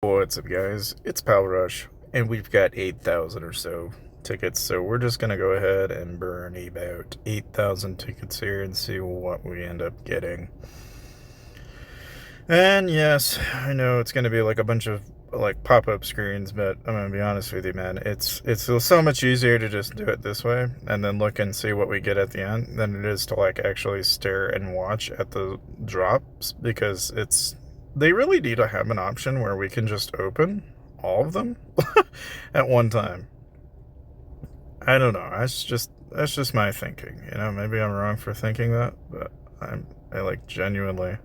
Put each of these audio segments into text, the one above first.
What's up, guys? It's Pal Rush, and we've got 8,000 or so tickets, so we're just gonna go ahead and burn about 8,000 tickets here and see what we end up getting. And yes, I know it's gonna be like a bunch of like pop-up screens, but I'm gonna be honest with you, man. It's so much easier to just do it this way and then look and see what we get at the end than it is to like actually stare and watch at the drops, because they really need to have an option where we can just open all of them at one time. I don't know. That's just my thinking. Maybe I'm wrong for thinking that, but I like genuinely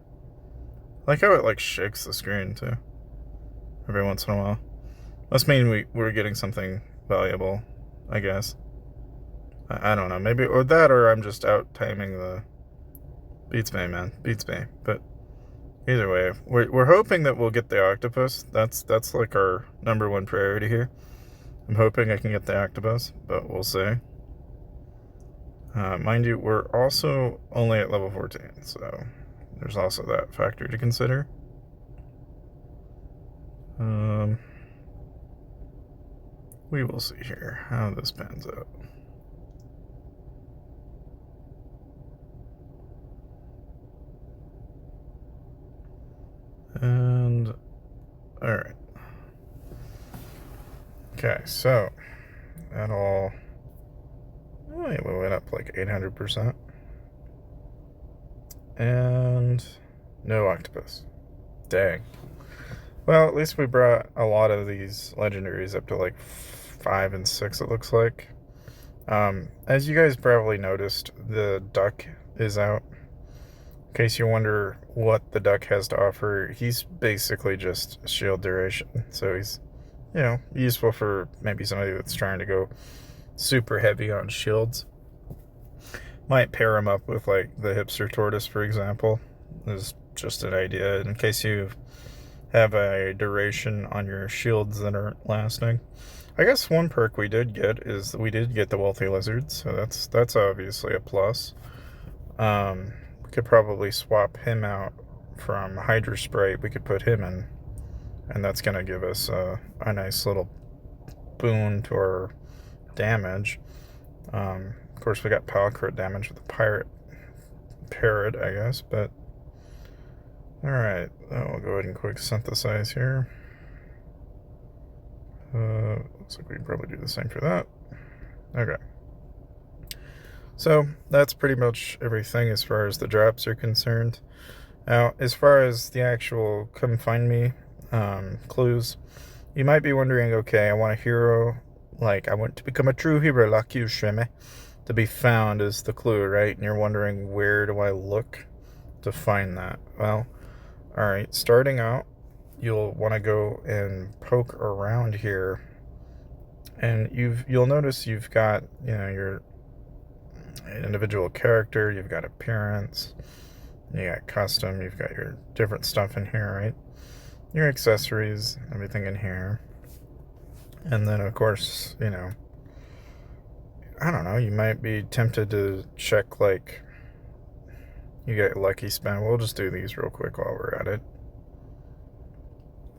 like how it like shakes the screen too every once in a while. Must mean we're getting something valuable, I guess. I don't know. Maybe or that, or I'm just out timing the beats me, man. Beats me. But either way, we're hoping that we'll get the octopus. That's like our number one priority here. I'm hoping I can get the octopus, but we'll see. Mind you, we're also only at level 14, so there's also that factor to consider. We will see here how this pans out. And all right. Okay, so that all. Oh, yeah, we went up like 800%. And no octopus. Dang. Well, at least we brought a lot of these legendaries up to like 5 and 6, it looks like. As you guys probably noticed, the duck is out. In case you wonder what the duck has to offer, he's basically just shield duration. So he's, useful for maybe somebody that's trying to go super heavy on shields. Might pair him up with like the hipster tortoise, for example. Is just an idea in case you have a duration on your shields that aren't lasting. I guess one perk we did get is that we did get the wealthy lizard, so that's obviously a plus. We could probably swap him out from Hydra Sprite. We could put him in, and that's gonna give us a nice little boon to our damage. Of course, we got power crit damage with the parrot, I guess, but alright, we'll go ahead and quick synthesize here. Looks like we can probably do the same for that. Okay. So, that's pretty much everything as far as the drops are concerned. Now, as far as the actual come find me clues, you might be wondering, okay, I want a hero, like I want to become a true hero like you, Shrimmy. To be found is the clue, right? And you're wondering, where do I look to find that? Well, alright, starting out, you'll want to go and poke around here, and you'll notice you've got, your individual character, you've got appearance, you got custom, you've got your different stuff in here, right? Your accessories, everything in here. And then, of course, I don't know, you might be tempted to check, like, you get lucky spin. We'll just do these real quick while we're at it.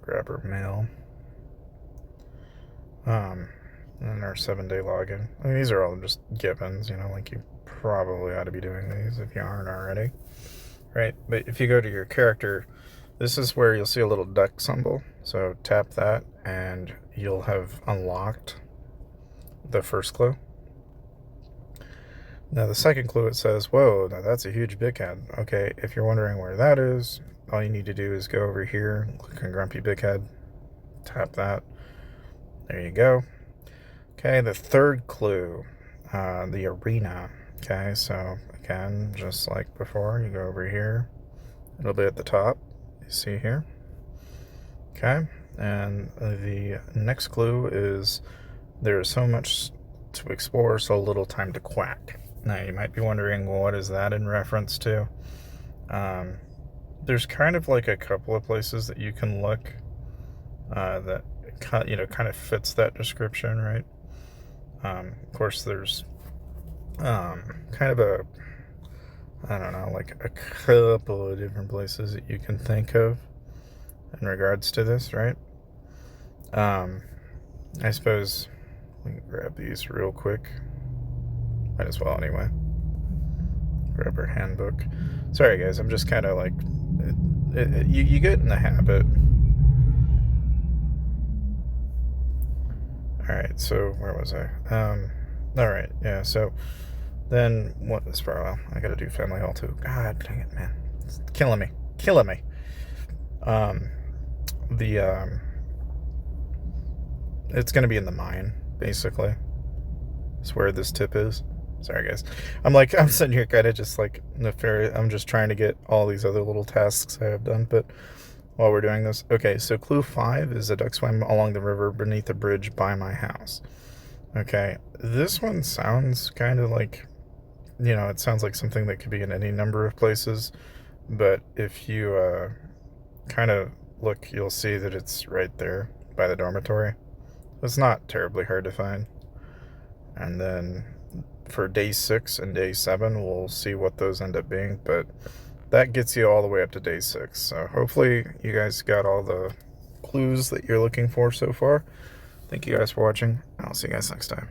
Grab our mail. And our 7-day login. I mean, these are all just givens, like you probably ought to be doing these if you aren't already. Right? But if you go to your character, this is where you'll see a little duck symbol. So tap that and you'll have unlocked the first clue. Now the second clue, it says, whoa, now that's a huge big head. Okay, if you're wondering where that is, all you need to do is go over here, click on Grumpy Big Head, tap that. There you go. Okay, the third clue, the arena. Okay, so again, just like before, you go over here. It'll be at the top, you see here. Okay, and the next clue is there's so much to explore, so little time to quack. Now, you might be wondering, well, what is that in reference to? There's kind of like a couple of places that you can look that kind of fits that description, right? Of course, there's kind of I don't know, like a couple of different places that you can think of in regards to this, right? I suppose we can grab these real quick. Might as well anyway. Grab our handbook. Sorry guys, I'm just kind of like, you get in the habit. Alright, so where was I? Alright, yeah, so then what is for a while? I gotta do family hall too. God dang it, man. It's killing me. Killing me. It's gonna be in the mine, basically. That's where this tip is. Sorry guys. I'm sitting here kind of just like nefarious. I'm just trying to get all these other little tasks I have done, but while we're doing this. Okay, so clue 5 is a duck swam along the river beneath a bridge by my house. Okay, this one sounds kind of like, it sounds like something that could be in any number of places, but if you kind of look, you'll see that it's right there by the dormitory. It's not terribly hard to find. And then for day 6 and day 7, we'll see what those end up being, but that gets you all the way up to day 6. So hopefully you guys got all the clues that you're looking for so far. Thank you guys for watching. I'll see you guys next time.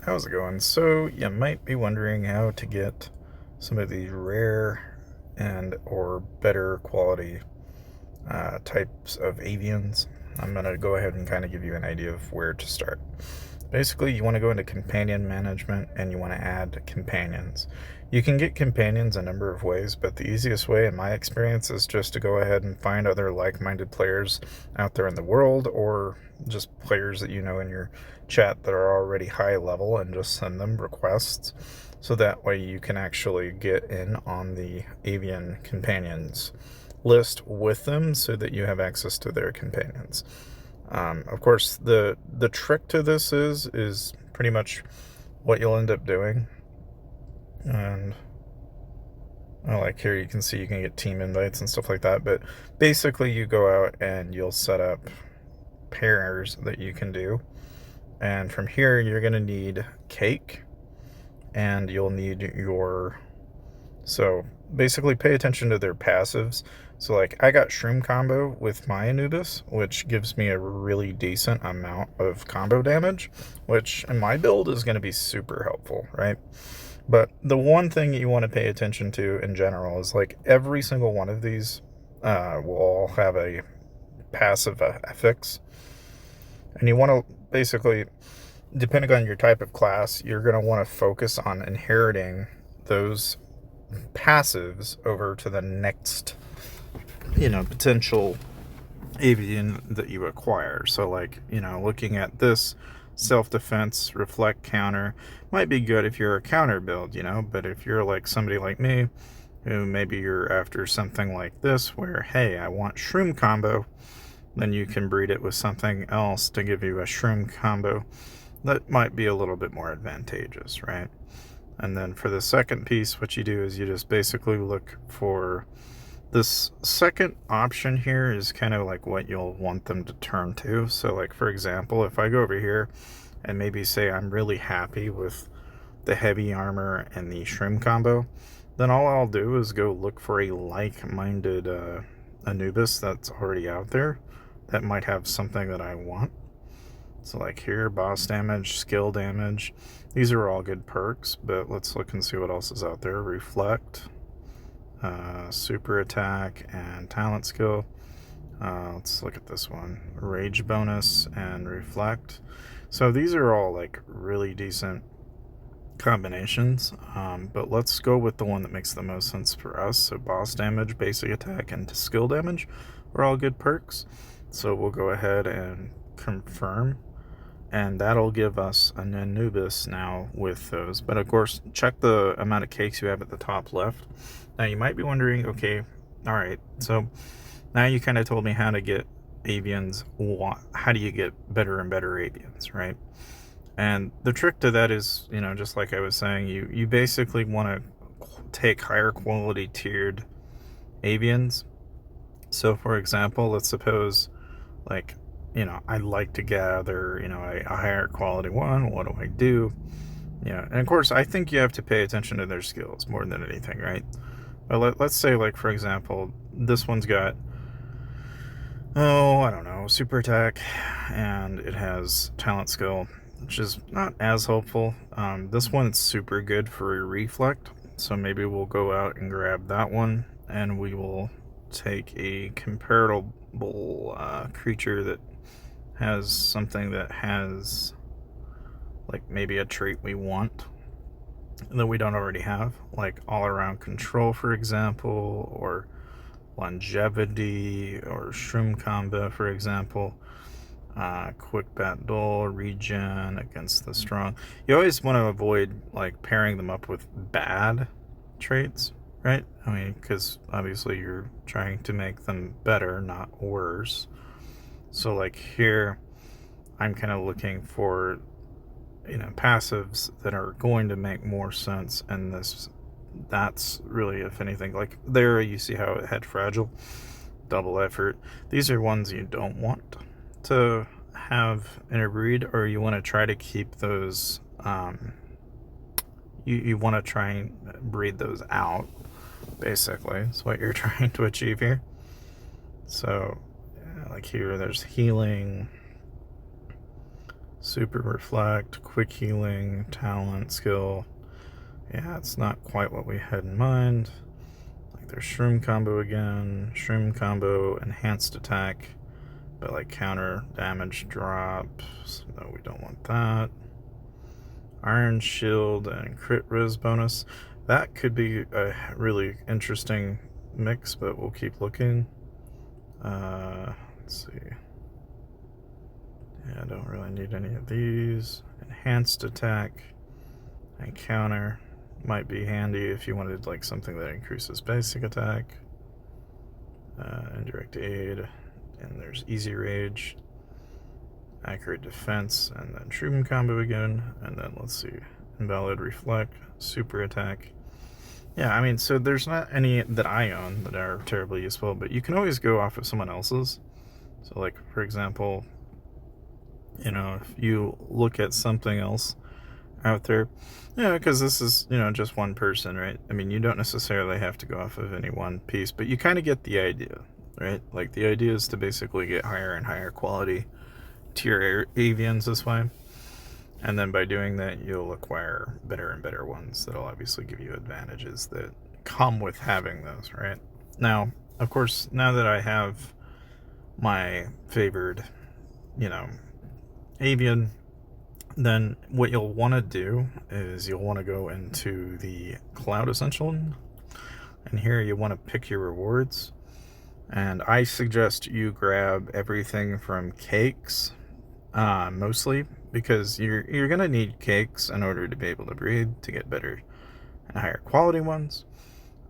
How's it going? So you might be wondering how to get some of these rare and or better quality types of avians. I'm going to go ahead and kind of give you an idea of where to start. Basically, you want to go into companion management and you want to add companions. You can get companions a number of ways, but the easiest way in my experience is just to go ahead and find other like-minded players out there in the world, or just players that you know in your chat that are already high level, and just send them requests, so that way you can actually get in on the Avian companions list with them, so that you have access to their companions. Of course, the trick to this is pretty much what you'll end up doing. And like here, you can see you can get team invites and stuff like that. But basically, you go out and you'll set up pairs that you can do. And from here, you're going to need cake, and you'll need your... So basically, pay attention to their passives. So like, I got shroom combo with my Anubis, which gives me a really decent amount of combo damage, which in my build is going to be super helpful, right? But the one thing you want to pay attention to in general is like every single one of these will all have a passive affix. And you want to basically, depending on your type of class, you're going to want to focus on inheriting those passives over to the next, potential avian that you acquire. So like, looking at this self-defense reflect counter might be good if you're a counter build, but if you're like somebody like me, who maybe you're after something like this where, hey, I want shroom combo, then you can breed it with something else to give you a shroom combo that might be a little bit more advantageous, right? And then for the second piece, what you do is you just basically look for this second option here is kind of like what you'll want them to turn to. So like, for example, if I go over here and maybe say I'm really happy with the heavy armor and the shroom combo, then all I'll do is go look for a like-minded Anubis that's already out there that might have something that I want. So like here, boss damage, skill damage. These are all good perks, but let's look and see what else is out there. Reflect, super attack, and talent skill. Let's look at this one. Rage bonus and reflect. So these are all like really decent combinations, but let's go with the one that makes the most sense for us. So boss damage, basic attack, and skill damage are all good perks. So we'll go ahead and confirm, and that'll give us an Anubis now with those. But of course, check the amount of cakes you have at the top left. Now you might be wondering, okay, all right, so now you kind of told me how to get avians. How do you get better and better avians, right? And the trick to that is, just like I was saying, you basically want to take higher quality tiered avians. So for example, let's suppose, like, I like to gather, a higher quality one. What do I do? And of course, I think you have to pay attention to their skills more than anything, right? But let's say, like, for example, this one's got, I don't know, super attack, and it has talent skill, which is not as helpful. This one's super good for a reflect, so maybe we'll go out and grab that one, and we will take a comparable creature that has something that has, like, maybe a trait we want that we don't already have, like all around control, for example, or longevity, or shroom combo, for example. Quick bat dull, regen against the strong. You always want to avoid like pairing them up with bad traits, right? I mean, because obviously you're trying to make them better, not worse. So like here, I'm kind of looking for, passives that are going to make more sense, and that's really, if anything, like there you see how it had fragile, double effort. These are ones you don't want to have interbreed, or you want to try to keep those, you want to try and breed those out, basically. That's what you're trying to achieve here. So like here, there's healing, super reflect, quick healing, talent, skill. Yeah, it's not quite what we had in mind. Like there's shroom combo again, shroom combo, enhanced attack, but like counter damage drop, so no, we don't want that. Iron shield and crit res bonus. That could be a really interesting mix, but we'll keep looking. Let's see. Yeah, I don't really need any of these. Enhanced attack and counter might be handy if you wanted like something that increases basic attack. Indirect aid, and there's easy rage, accurate defense, and then shroom combo again, and then let's see, invalid reflect, super attack. Yeah, I mean, so there's not any that I own that are terribly useful, but you can always go off of someone else's. So like, for example, if you look at something else out there, because this is, just one person, right? I mean, you don't necessarily have to go off of any one piece, but you kind of get the idea, right? Like the idea is to basically get higher and higher quality tier avians this way, and then by doing that, you'll acquire better and better ones that'll obviously give you advantages that come with having those, right? Now, of course, now that I have my favored, avian, then what you'll want to do is you'll want to go into the Cloud Essential, and here you want to pick your rewards, and I suggest you grab everything from cakes, mostly, because you're gonna need cakes in order to be able to breed, to get better and higher quality ones.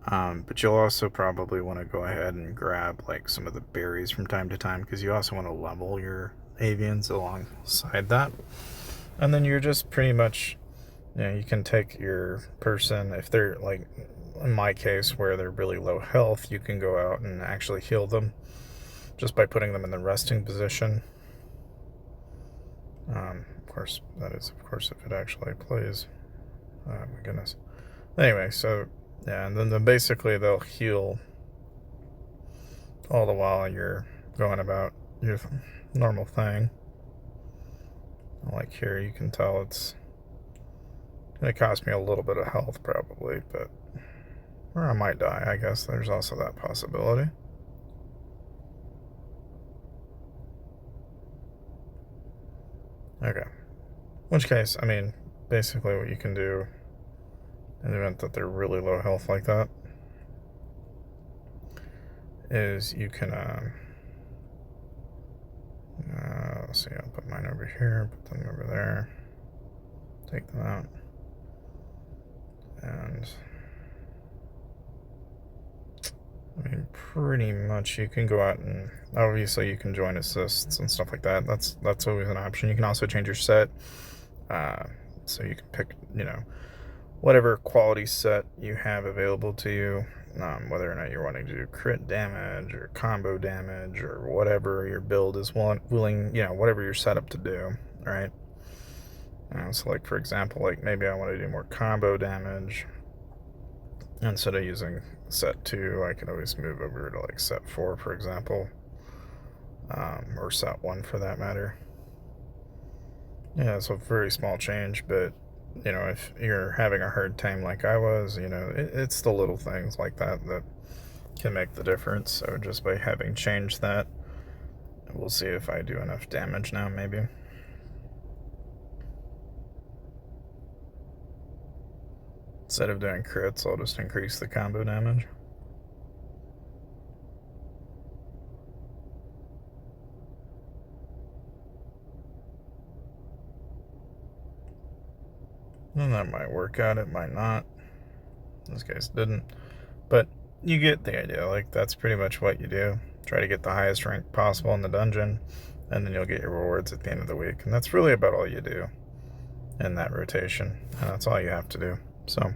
But you'll also probably want to go ahead and grab like some of the berries from time to time, because you also want to level your avians alongside that. And then you're just pretty much, you can take your person, if they're like, in my case, where they're really low health, you can go out and actually heal them just by putting them in the resting position. Of course, that is, of course, if it actually plays. Oh my goodness. Anyway, so, yeah, and then basically they'll heal all the while you're going about your normal thing. Like here, you can tell it's going to cost me a little bit of health probably, but or I might die, I guess. There's also that possibility. Okay. In which case, I mean, basically what you can do in the event that they're really low health like that is you can, let's see, I'll put mine over here, put them over there, take them out, and I mean, pretty much you can go out and obviously you can join assists and stuff like that. That's always an option. You can also change your set, so you can pick, whatever quality set you have available to you, whether or not you're wanting to do crit damage or combo damage or whatever your build is willing, whatever you're set up to do, right? So like for example, like maybe I want to do more combo damage. Instead of using set 2, I can always move over to like set 4, for example, or set 1 for that matter. Yeah, it's a very small change, but if you're having a hard time like I was, it's the little things like that that can make the difference. So just by having changed that, we'll see if I do enough damage now, maybe. Instead of doing crits, I'll just increase the combo damage. And that might work out, it might not. This case didn't. But you get the idea. Like, that's pretty much what you do. Try to get the highest rank possible in the dungeon, and then you'll get your rewards at the end of the week. And that's really about all you do in that rotation. And that's all you have to do. So,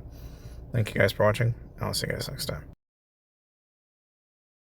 thank you guys for watching. I'll see you guys next time.